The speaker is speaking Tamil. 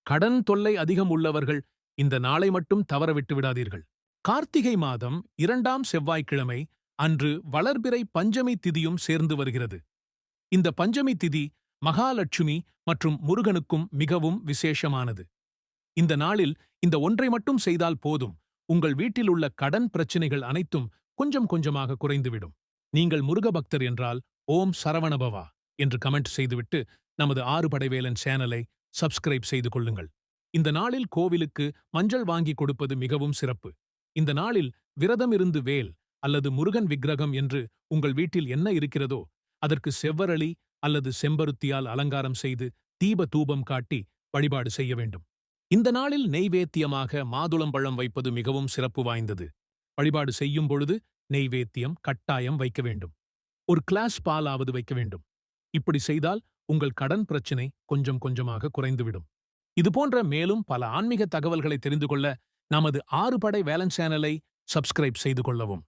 கடன் தொல்லை அதிகம் உள்ளவர்கள் இந்த நாளை மட்டும் தவறவிட்டு விடாதீர்கள். கார்த்திகை மாதம் 2ஆம் செவ்வாய்க்கிழமை அன்று வளர்பிறை பஞ்சமி திதியும் சேர்ந்து வருகிறது. இந்த பஞ்சமி திதி மகாலட்சுமி மற்றும் முருகனுக்கும் மிகவும் விசேஷமானது. இந்த நாளில் இந்த ஒன்றை மட்டும் செய்தால் போதும், உங்கள் வீட்டில் உள்ள கடன் பிரச்சினைகள் அனைத்தும் கொஞ்சம் கொஞ்சமாக குறைந்துவிடும். நீங்கள் முருக பக்தர் என்றால் ஓம் சரவணபவா என்று கமெண்ட் செய்துவிட்டு நமது ஆறுபடைவேலன் சேனலை சப்ஸ்கிரைப் செய்து கொள்ளுங்கள். இந்த நாளில் கோவிலுக்கு மஞ்சள் வாங்கி கொடுப்பது மிகவும் சிறப்பு. இந்த நாளில் விரதம் இருந்து வேல் அல்லது முருகன் விக்கிரகம் என்று உங்கள் வீட்டில் என்ன இருக்கிறதோ அதற்கு செவ்வரளி அல்லது செம்பருத்தியால் அலங்காரம் செய்து தீப தூபம் காட்டி வழிபாடு செய்ய வேண்டும். இந்த நாளில் நெய்வேத்தியமாக மாதுளம்பழம் வைப்பது மிகவும் சிறப்பு வாய்ந்தது. வழிபாடு செய்யும் பொழுது நெய்வேத்தியம் கட்டாயம் வைக்க வேண்டும். ஒரு கிளாஸ் பாலாவது வைக்க வேண்டும். இப்படி செய்தால் உங்கள் கடன் பிரச்சினை கொஞ்சம் கொஞ்சமாக குறைந்துவிடும். இதுபோன்ற மேலும் பல ஆன்மீக தகவல்களை தெரிந்து கொள்ள நமது ஆறுபடை வேலன் சேனலை சப்ஸ்கிரைப் செய்து கொள்ளவும்.